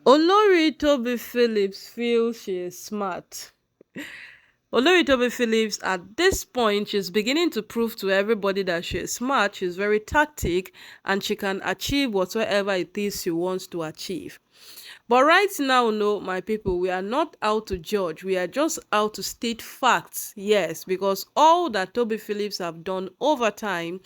Olori Tobi Phillips feels she is smart. Olori Tobi Phillips, at this point, she's beginning to prove to everybody that she is smart, she's very tactic, and she can achieve whatsoever it is she wants to achieve. But right now, no, my people, we are not out to judge. We are just out to state facts. Yes, because all that Toby Phillips have done over time,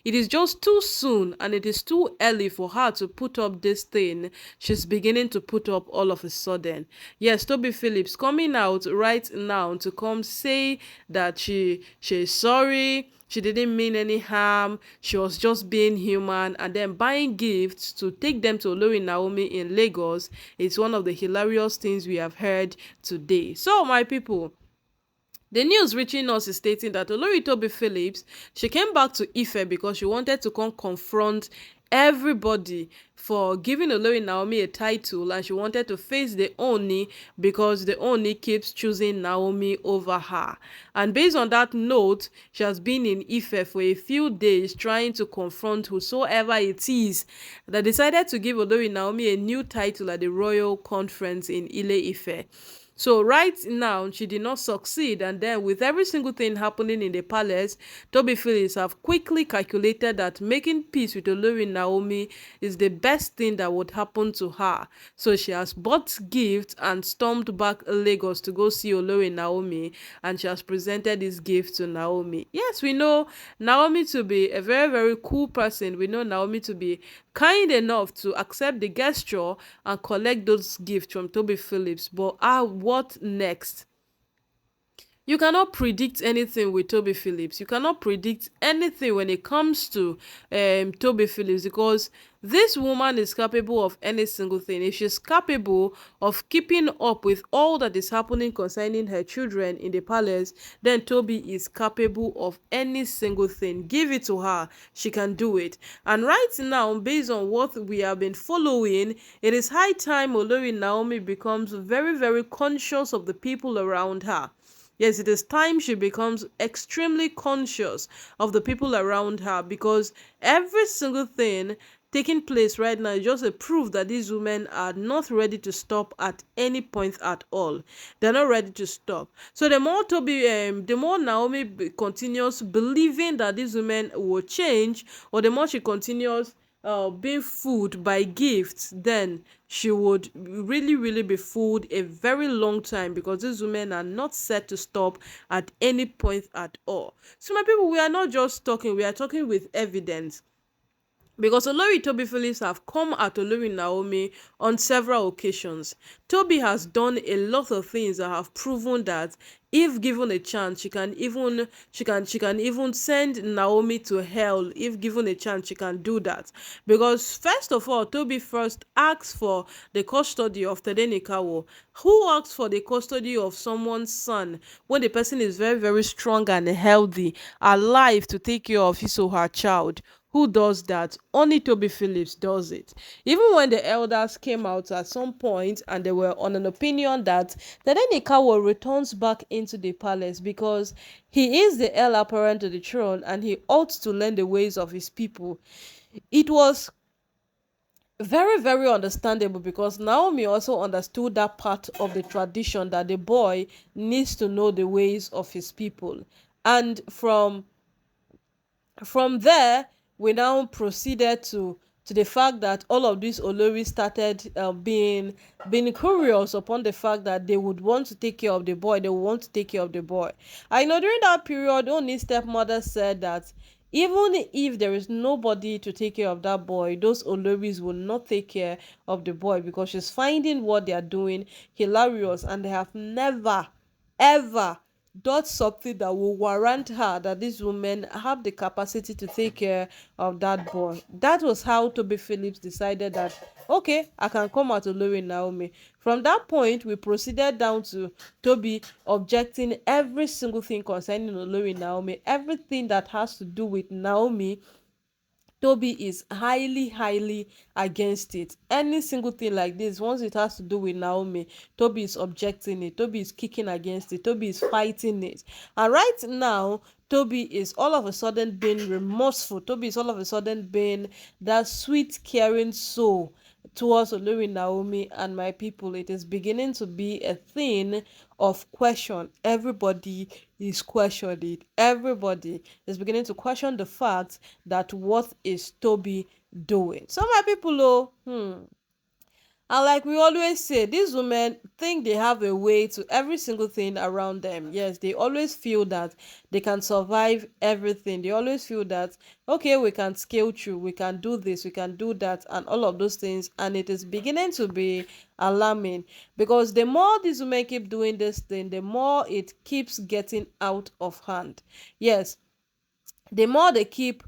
it is just too soon and it is too early for her to put up this thing she's beginning to put up all of a sudden. Yes, Toby Phillips coming out right now to come say that she is sorry, she didn't mean any harm, she was just being human, and then buying gifts to take them to Olori Naomi in Lagos is one of the hilarious things we have heard today. So my people, the news reaching us is stating that Olori Tobi Phillips, she came back to Ife because she wanted to come confront everybody for giving Olori Naomi a title, and she wanted to face the Ooni because the Ooni keeps choosing Naomi over her. And based on that note, she has been in Ife for a few days trying to confront whosoever it is that decided to give Olori Naomi a new title at the royal conference in Ile Ife. So right now, she did not succeed, and then with every single thing happening in the palace, Toby Phillips have quickly calculated that making peace with Olori Naomi is the best thing that would happen to her. So she has bought gifts and stormed back Lagos to go see Olori Naomi, and she has presented this gift to Naomi. Yes, we know Naomi to be a very, very cool person. We know Naomi to be kind enough to accept the gesture and collect those gifts from Toby Phillips. But what next? You cannot predict anything with Toby Phillips. You cannot predict anything when it comes to Toby Phillips, because this woman is capable of any single thing. If she's capable of keeping up with all that is happening concerning her children in the palace, then Toby is capable of any single thing. Give it to her. She can do it. And right now, based on what we have been following, it is high time Olori Naomi becomes very, very conscious of the people around her. Yes, it is time she becomes extremely conscious of the people around her, because every single thing taking place right now is just a proof that these women are not ready to stop at any point at all. They're not ready to stop. So the more Naomi continues believing that these women will change, or the more she continues being fooled by gifts, then she would really, really be fooled a very long time, because these women are not set to stop at any point at all. So, my people, we are not just talking, we are talking with evidence, because Olori Tobi Phillips have come at Olori Naomi on several occasions. Toby has done a lot of things that have proven that if given a chance, she can even send Naomi to hell. If given a chance, she can do that. Because first of all, Toby first asks for the custody of Tedenikawo. Who asks for the custody of someone's son when the person is very, very strong and healthy, alive to take care of his or her child? Who does that? Only Toby Phillips does it. Even when the elders came out at some point and they were on an opinion that Tadenikawa returns back into the palace because he is the heir apparent to the throne and he ought to learn the ways of his people. It was very, very understandable, because Naomi also understood that part of the tradition that the boy needs to know the ways of his people. And from there, we now proceeded to the fact that all of these Olori started being curious upon the fact that they would want to take care of the boy. They would want to take care of the boy. I know during that period, Ooni's stepmother said that even if there is nobody to take care of that boy, those Oloris will not take care of the boy, because she's finding what they are doing hilarious, and they have never, ever does something that will warrant her that these women have the capacity to take care of that boy. That was how Toby Phillips decided that, okay, I can come out to Olori Naomi. From that point, we proceeded down to Toby objecting every single thing concerning Olori Naomi, everything that has to do with Naomi. Toby is highly, highly against it. Any single thing like this, once it has to do with Naomi, Toby is objecting it. Toby is kicking against it. Toby is fighting it. And right now, Toby is all of a sudden being remorseful. Toby is all of a sudden being that sweet, caring soul towards Olori Naomi and my people. It is beginning to be a thing of question. Everybody is questioning. Everybody is beginning to question the fact that what is Tobi doing. So my people, and like we always say, these women think they have a way to every single thing around them. Yes, they always feel that they can survive everything. They always feel that, okay, we can scale through, we can do this, we can do that, and all of those things. And it is beginning to be alarming, because the more these women keep doing this thing, the more it keeps getting out of hand. Yes, the more they keep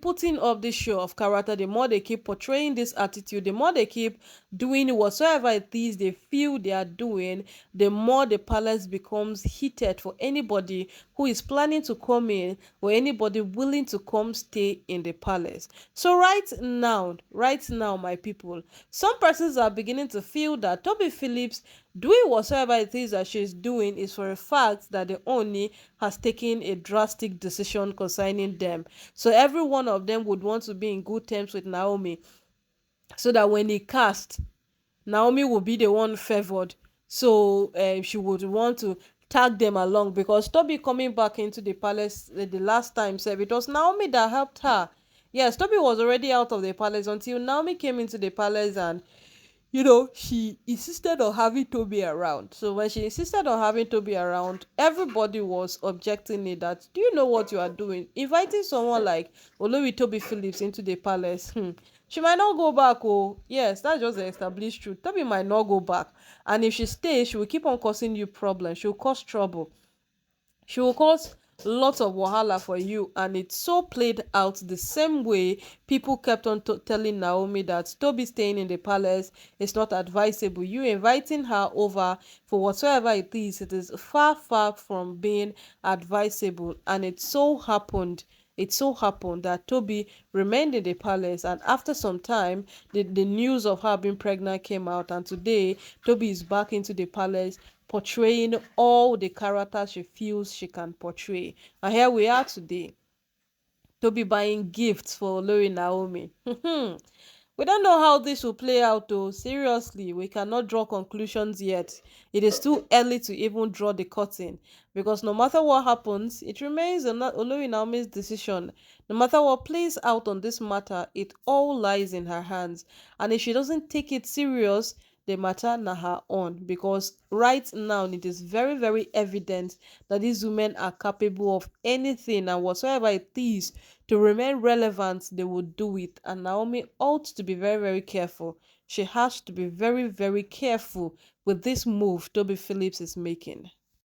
putting up this show of character, the more they keep portraying this attitude, the more they keep doing whatsoever it is they feel they are doing, the more the palace becomes heated for anybody who is planning to come in, or anybody willing to come stay in the palace. So right now, my people, some persons are beginning to feel that Toby Phillips doing whatsoever it is that she's doing is for a fact that the Ooni has taken a drastic decision concerning them. So every one of them would want to be in good terms with Naomi, so that when he cast, Naomi will be the one favored. So she would want to tag them along, because Toby coming back into the palace the last time said it was Naomi that helped her. Yes, Toby was already out of the palace until Naomi came into the palace, and she insisted on having Toby around. So when she insisted on having Toby around, everybody was objecting it, that, do you know what you are doing? Inviting someone like Olori Toby Phillips into the palace. She might not go back. Oh, yes, that's just the established truth. Toby might not go back. And if she stays, she will keep on causing you problems. She will cause trouble. She will cause lots of wahala for you. And it so played out the same way people kept on telling Naomi that Toby staying in the palace is not advisable. You inviting her over for whatsoever it is far, far from being advisable. And it so happened that Toby remained in the palace, and after some time, the news of her being pregnant came out, and today Toby is back into the palace, portraying all the characters she feels she can portray. And here we are today, Toby buying gifts for Olori Naomi. We don't know how this will play out though. Seriously, we cannot draw conclusions yet. It is too early to even draw the curtain, because no matter what happens, it remains Olori Naomi's decision. No matter what plays out on this matter, it all lies in her hands. And if she doesn't take it serious, the matter na her own, because right now it is very, very evident that these women are capable of anything, and whatsoever it is to remain relevant, they will do it. And Naomi ought to be very, very careful. She has to be very, very careful with this move Toby Phillips is making.